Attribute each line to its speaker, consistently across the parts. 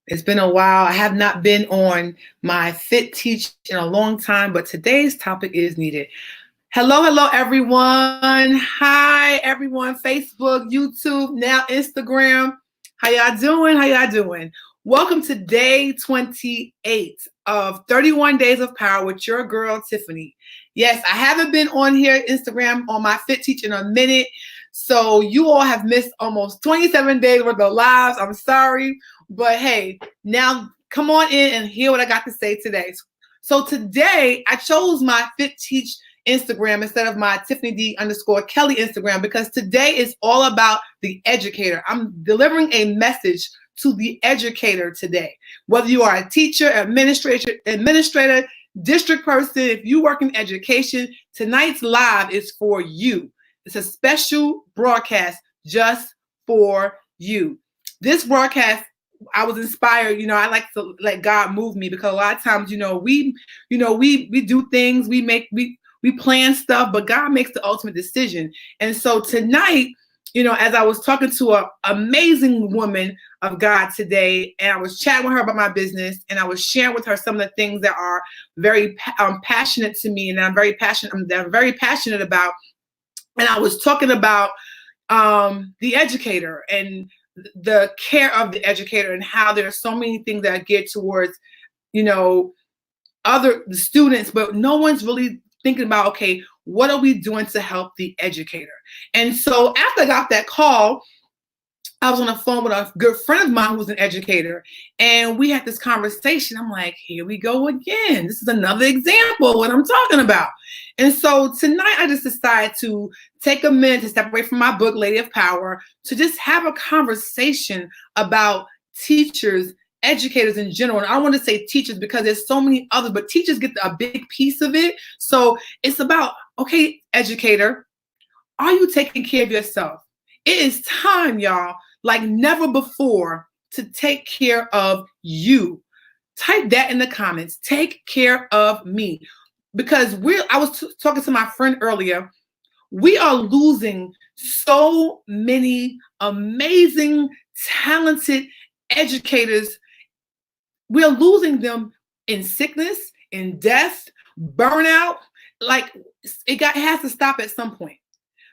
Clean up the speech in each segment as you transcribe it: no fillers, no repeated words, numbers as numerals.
Speaker 1: It's been a while. I have not been on my Fit Teach in a long time, but today's topic is needed. Hello, everyone. Hi, everyone. Facebook, YouTube, now Instagram. How y'all doing? Welcome to day 28 of 31 Days of Power with your girl, Tiffany. Yes, I haven't been on here, Instagram, on my Fit Teach in a minute. So you all have missed almost 27 days worth of lives. I'm sorry. But hey, now come on in and hear what I got to say today. So today I chose my Fit Teach Instagram instead of my Tiffany D_Kelly Instagram because today is all about the educator. I'm delivering a message to the educator today. Whether you are a teacher, administrator, district person, if you work in education, tonight's live is for you. It's a special broadcast just for you. This broadcast, I was inspired. I like to let God move me because a lot of times, we do things, we plan stuff, but God makes the ultimate decision. And so tonight, as I was talking to an amazing woman of God today, and I was chatting with her about my business, and I was sharing with her some of the things that are very passionate to me, and I'm very passionate about. And I was talking about the educator and the care of the educator and how there are so many things that are geared towards, the students, but no one's really thinking about, okay, what are we doing to help the educator? And so after I got that call, I was on the phone with a good friend of mine who's an educator, and we had this conversation. I'm like, here we go again. This is another example of what I'm talking about. And so tonight I just decided to take a minute to step away from my book, Lady of Power, to just have a conversation about teachers, educators in general. And I want to say teachers because there's so many others, but teachers get a big piece of it. So it's about, okay, educator, are you taking care of yourself? It is time, y'all, like never before, to take care of you. Type that in the comments. Take care of me. Because I was talking to my friend earlier. We are losing so many amazing, talented educators. We're losing them in sickness, in death, burnout. Like it has to stop at some point.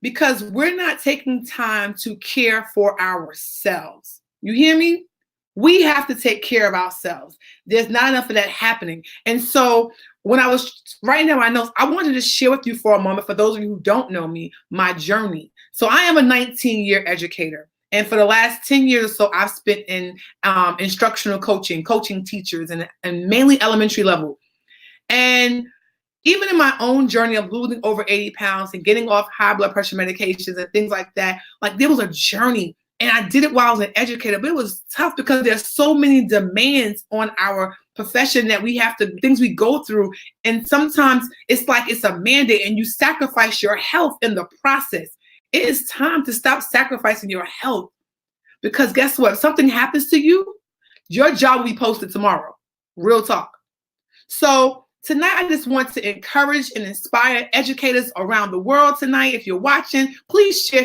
Speaker 1: Because we're not taking time to care for ourselves. You hear me? We have to take care of ourselves. There's not enough of that happening. And so when I was writing down my notes, I wanted to share with you for a moment, for those of you who don't know me, my journey. So I am a 19-year educator. And for the last 10 years or so, I've spent in instructional coaching teachers, and mainly elementary level. And even in my own journey of losing over 80 pounds and getting off high blood pressure medications and things like that, like there was a journey. And I did it while I was an educator, but it was tough because there's so many demands on our profession that we have to, things we go through. And sometimes it's like it's a mandate and you sacrifice your health in the process. It is time to stop sacrificing your health because guess what? If something happens to you, your job will be posted tomorrow. Real talk. So tonight, I just want to encourage and inspire educators around the world tonight. If you're watching, please share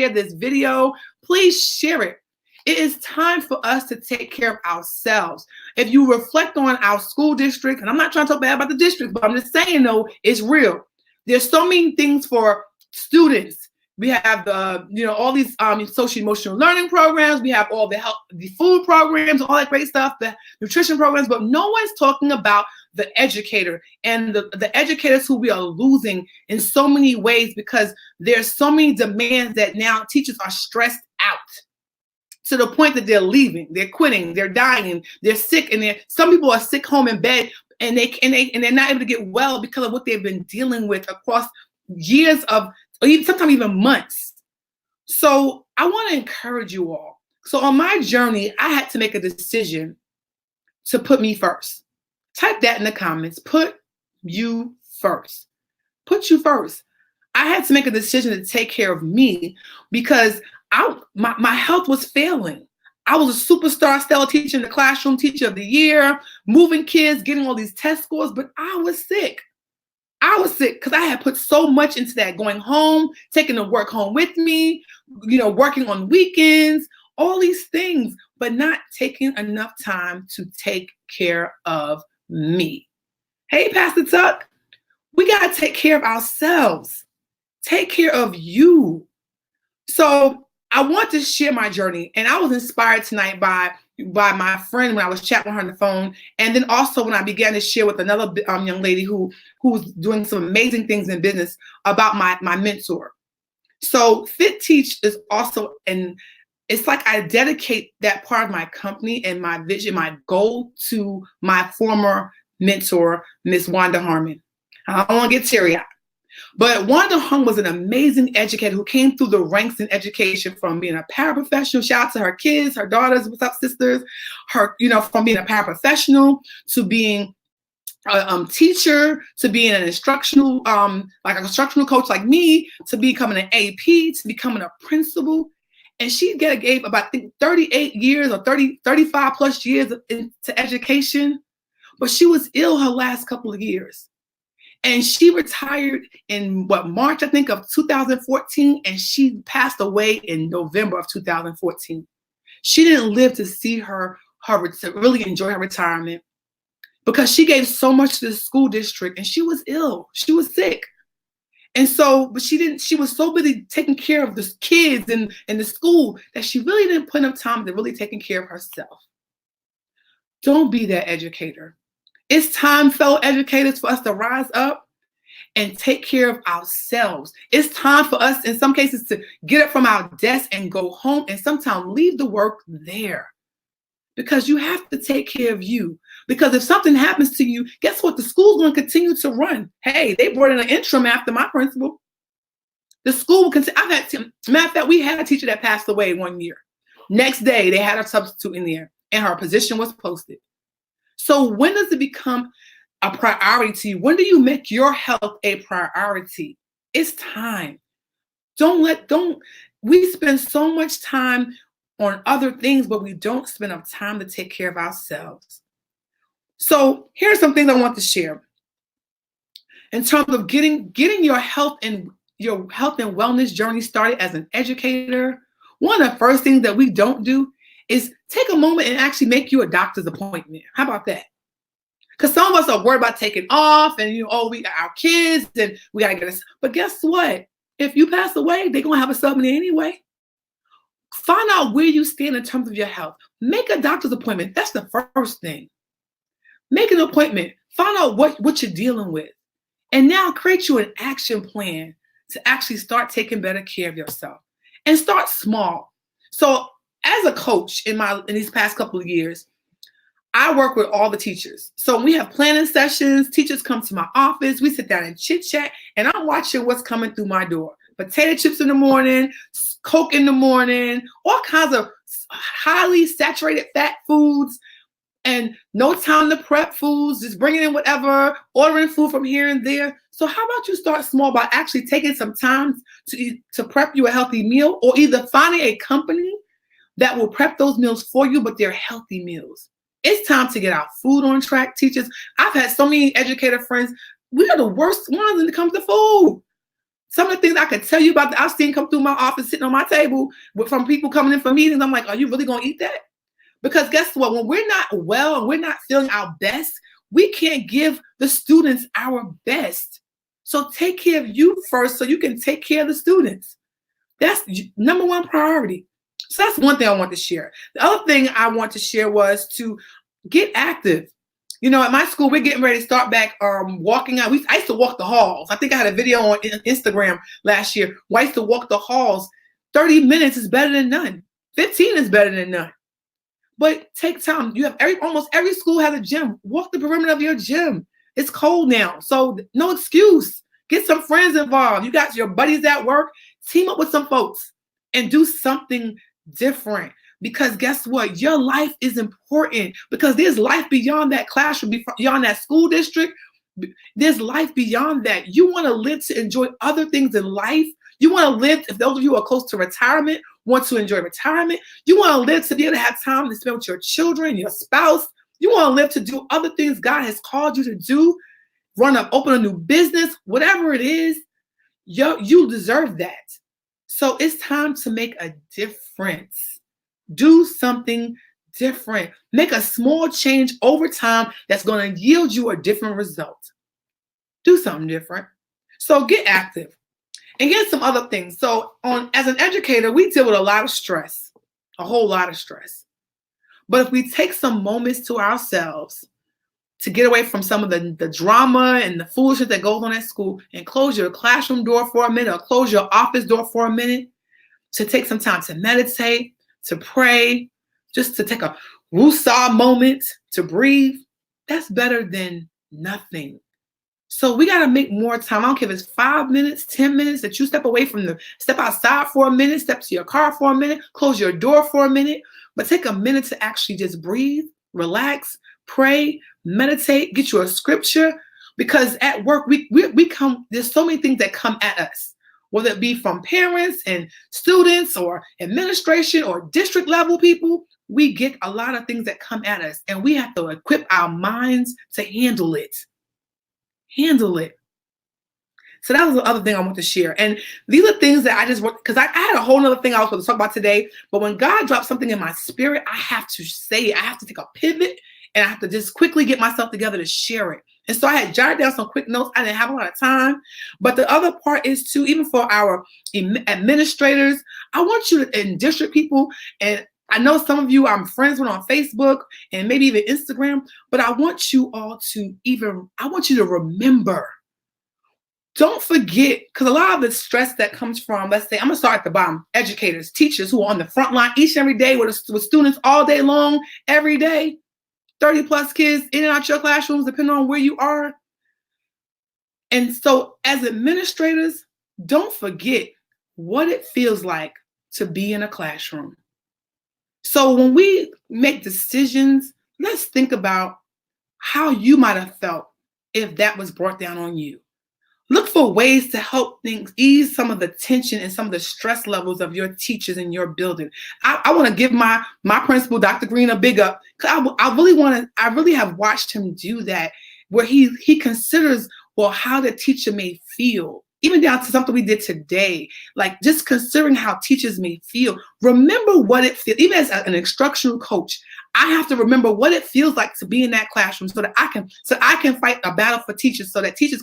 Speaker 1: this video. Please share it. It is time for us to take care of ourselves. If you reflect on our school district, and I'm not trying to talk bad about the district, but I'm just saying, though, it's real. There's so many things for students. We have all these social emotional learning programs. We have all the food programs, all that great stuff, the nutrition programs, but no one's talking about the educator and the educators who we are losing in so many ways because there's so many demands that now teachers are stressed out to the point that they're leaving, they're quitting, they're dying, they're sick, and some people are sick home in bed and they're not able to get well because of what they've been dealing with across years of, or even sometimes even months. So I want to encourage you all. So on my journey, I had to make a decision to put me first. Type that in the comments. Put you first. Put you first. I had to make a decision to take care of me because my health was failing. I was a superstar stellar teacher in the classroom, teacher of the year, moving kids, getting all these test scores, but I was sick. I was sick because I had put so much into that, going home, taking the work home with me, working on weekends, all these things. but not taking enough time to take care of me. Hey, Pastor Tuck, we got to take care of ourselves. Take care of you. So I want to share my journey, and I was inspired tonight by my friend when I was chatting with her on the phone, and then also when I began to share with another young lady who's doing some amazing things in business about my mentor. So Fit Teach is also, and it's like I dedicate that part of my company and my vision, my goal to my former mentor, Miss Wanda Harmon. I don't want to get teary-eyed. But Wanda Hung was an amazing educator who came through the ranks in education from being a paraprofessional. Shout out to her kids, her daughters, what's up, sisters? From being a paraprofessional to being a teacher, to being an instructional, like an instructional coach like me, to becoming an AP, to becoming a principal. And she gave about, I think, 38 years or 35 plus years into education. But she was ill her last couple of years. And she retired in March, I think, of 2014, and she passed away in November of 2014. She didn't live to see her to really enjoy her retirement because she gave so much to the school district, and she was ill. She was sick. And so, but she was so busy taking care of the kids and the school that she really didn't put enough time to really taking care of herself. Don't be that educator. It's time, fellow educators, for us to rise up and take care of ourselves. It's time for us, in some cases, to get up from our desk and go home and sometimes leave the work there. Because you have to take care of you. Because if something happens to you, guess what? The school's going to continue to run. Hey, they brought in an interim after my principal. The school will continue. Matter of fact, we had a teacher that passed away one year. Next day, they had a substitute in there, and her position was posted. So when does it become a priority to you? When do you make your health a priority? It's time. We spend so much time on other things, but we don't spend enough time to take care of ourselves. So here's some things I want to share. In terms of getting your health and wellness journey started as an educator, one of the first things that we don't do is take a moment and actually make you a doctor's appointment. How about that? Because some of us are worried about taking off and, we got our kids and we got to get us. But guess what? If you pass away, they're going to have a supplement anyway. Find out where you stand in terms of your health. Make a doctor's appointment. That's the first thing. Make an appointment. Find out what you're dealing with. And now create you an action plan to actually start taking better care of yourself. And start small. So as a coach in these past couple of years, I work with all the teachers. So we have planning sessions. Teachers come to my office. We sit down and chit chat, and I'm watching what's coming through my door. Potato chips in the morning, Coke in the morning, all kinds of highly saturated fat foods, and no time to prep foods, just bringing in whatever, ordering food from here and there. So how about you start small by actually taking some time to prep you a healthy meal, or either finding a company that will prep those meals for you, but they're healthy meals. It's time to get our food on track, teachers. I've had so many educator friends. We are the worst ones when it comes to food. Some of the things I could tell you about that I've seen come through my office, sitting on my table from people coming in for meetings, I'm like, are you really going to eat that? Because guess what? When we're not well and we're not feeling our best, we can't give the students our best. So take care of you first so you can take care of the students. That's number one priority. So that's one thing I want to share. The other thing I want to share was to get active. At my school, we're getting ready to start back walking out. I used to walk the halls. I think I had a video on Instagram last year where I used to walk the halls. 30 minutes is better than none. 15 is better than none. But take time. You have almost every school has a gym. Walk the perimeter of your gym. It's cold now, so no excuse. Get some friends involved. You got your buddies at work. Team up with some folks and do something different. Because guess what? Your life is important, because there's life beyond that classroom, beyond that school district. There's life beyond that. You want to live to enjoy other things in life. You want to live, if those of you who are close to retirement, want to enjoy retirement. You want to live to be able to have time to spend with your children, your spouse. You want to live to do other things God has called you to do, open a new business, whatever it is. You deserve that. So it's time to make a difference. Do something different. Make a small change over time that's going to yield you a different result. Do something different. So get active. And get some other things. So as an educator, we deal with a lot of stress, a whole lot of stress. But if we take some moments to ourselves to get away from some of the drama and the foolishness that goes on at school, and close your classroom door for a minute or close your office door for a minute, to take some time to meditate, to pray, just to take a woosah moment to breathe, that's better than nothing. So we got to make more time. I don't care if it's 5 minutes, 10 minutes that you step outside for a minute, step to your car for a minute, close your door for a minute, but take a minute to actually just breathe, relax, pray, meditate, get you a scripture, because at work, we come, there's so many things that come at us, whether it be from parents and students or administration or district level people. We get a lot of things that come at us, and we have to equip our minds to handle it. Handle it. So that was the other thing I want to share. And these are things that I just want, because I had a whole nother thing I was going to talk about today, but when God drops something in my spirit, I have to say it. I have to take a pivot, and I have to just quickly get myself together to share it. And so I had jotted down some quick notes. I didn't have a lot of time, but the other part is too, even for our administrators, I want you to, and district people, and I know some of you I'm friends with on Facebook and maybe even Instagram, but I want you all to I want you to remember. Don't forget, because a lot of the stress that comes from, let's say, I'm going to start at the bottom, educators, teachers who are on the front line each and every day with students all day long, every day, 30 plus kids in and out your classrooms, depending on where you are. And so as administrators, don't forget what it feels like to be in a classroom. So when we make decisions, let's think about how you might have felt if that was brought down on you. Look for ways to help things ease some of the tension and some of the stress levels of your teachers in your building. I want to give my principal, Dr. Green, a big up. I really have watched him do that, where he considers, well, how the teacher may feel, even down to something we did today, like just considering how teachers may feel. Remember what it feels, even as an instructional coach, I have to remember what it feels like to be in that classroom so that I can fight a battle for teachers, so that teachers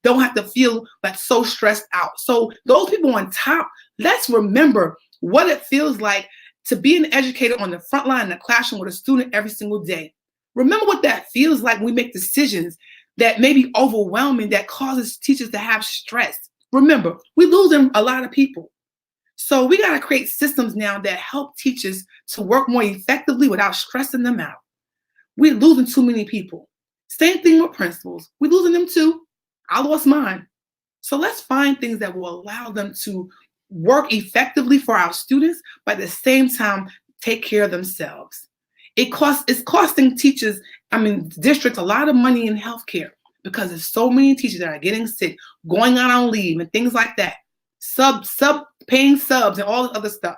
Speaker 1: don't have to feel like so stressed out. So those people on top, let's remember what it feels like to be an educator on the front line in the classroom with a student every single day. Remember what that feels like when we make decisions that may be overwhelming, that causes teachers to have stress. Remember, we're losing a lot of people. So we got to create systems now that help teachers to work more effectively without stressing them out. We're losing too many people. Same thing with principals. We're losing them too. I lost mine. So let's find things that will allow them to work effectively for our students, but at the same time, take care of themselves. It's costing teachers, districts, a lot of money in healthcare, because there's so many teachers that are getting sick, going out on leave and things like that. Paying subs and all this other stuff.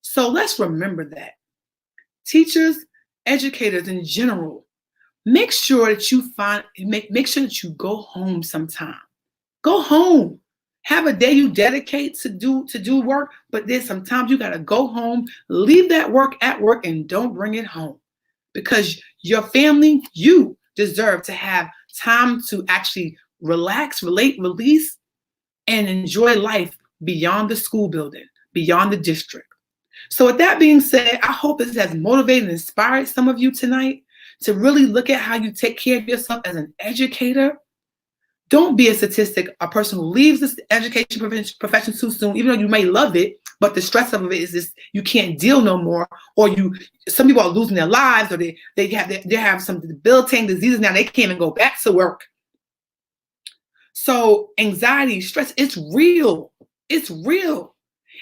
Speaker 1: So let's remember that. Teachers, educators in general, make sure that you go home sometime. Go home. Have a day you dedicate to do work, but then sometimes you gotta go home, leave that work at work, and don't bring it home. Because your family, you deserve to have time to actually relax, relate, release, and enjoy life beyond the school building, beyond the district. So with that being said, I hope this has motivated and inspired some of you tonight to really look at how you take care of yourself as an educator. Don't be a statistic, a person who leaves this education profession too soon, even though you may love it, but the stress of it is this: you can't deal no more, or some people are losing their lives, or they have some debilitating diseases now, they can't even go back to work. So anxiety, stress, it's real. It's real.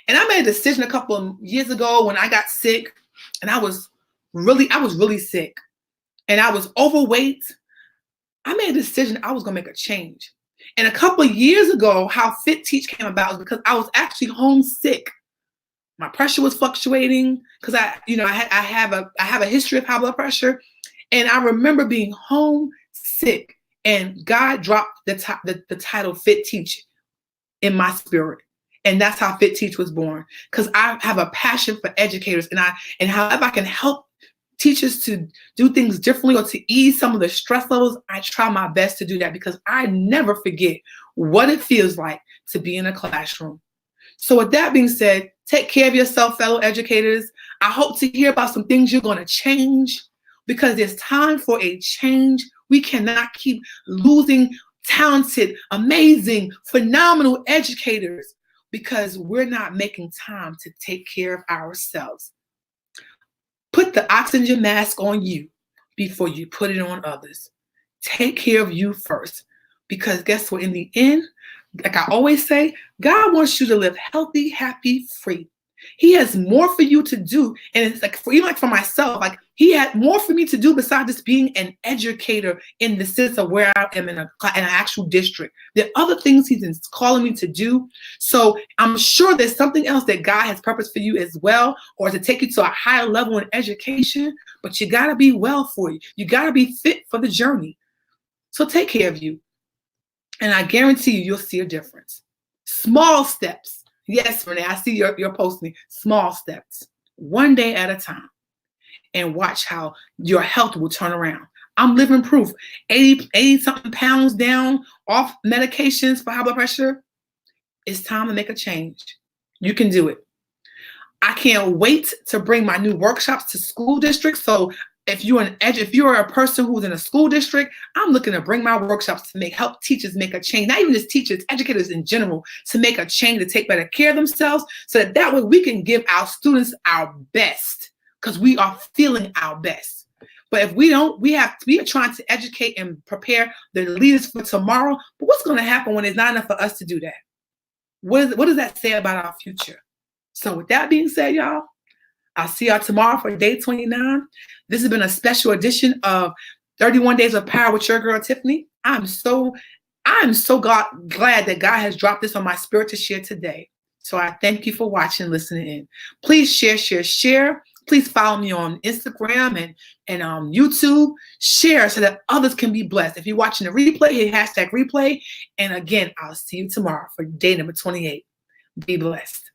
Speaker 1: And I made a decision a couple of years ago when I got sick, and I was really sick, and I was overweight. I made a decision I was going to make a change. And a couple of years ago, how Fit Teach came about was because I was actually homesick. My pressure was fluctuating because I have a history of high blood pressure, and I remember being homesick, and God dropped the title Fit Teach in my spirit. And that's how Fit Teach was born, because I have a passion for educators, and however I can help teachers to do things differently or to ease some of the stress levels, I try my best to do that because I never forget what it feels like to be in a classroom. So with that being said, take care of yourself, fellow educators. I hope to hear about some things you're going to change because there's time for a change. We cannot keep losing talented, amazing, phenomenal educators because we're not making time to take care of ourselves. Put the oxygen mask on you before you put it on others. Take care of you first because guess what? In the end, like I always say, God wants you to live healthy, happy, free. He has more for you to do. And it's like, even like for myself, like he had more for me to do besides just being an educator in the sense of where I am in an actual district. There are other things he's calling me to do. So I'm sure there's something else that God has purpose for you as well, or to take you to a higher level in education, but you got to be well for you. You got to be fit for the journey. So take care of you. And I guarantee you'll see a difference. Small steps. Yes, Renee, I see you're posting small steps, one day at a time, and watch how your health will turn around. I'm living proof. 80 something pounds down off medications for high blood pressure. It's time to make a change. You can do it. I can't wait to bring my new workshops to school districts. So if you're a person who's in a school district, I'm looking to bring my workshops to help teachers make a change, not even just teachers, educators in general, to make a change, to take better care of themselves, so that way we can give our students our best, because we are feeling our best. But if we don't, we are trying to educate and prepare the leaders for tomorrow. But what's going to happen when there's not enough for us to do that? What does that say about our future? So with that being said, y'all, I'll see y'all tomorrow for day 29. This has been a special edition of 31 Days of Power with your girl, Tiffany. I'm so glad that God has dropped this on my spirit to share today. So I thank you for watching, listening in. Please share. Please follow me on Instagram and YouTube. Share so that others can be blessed. If you're watching the replay, hit #replay. And again, I'll see you tomorrow for day number 28. Be blessed.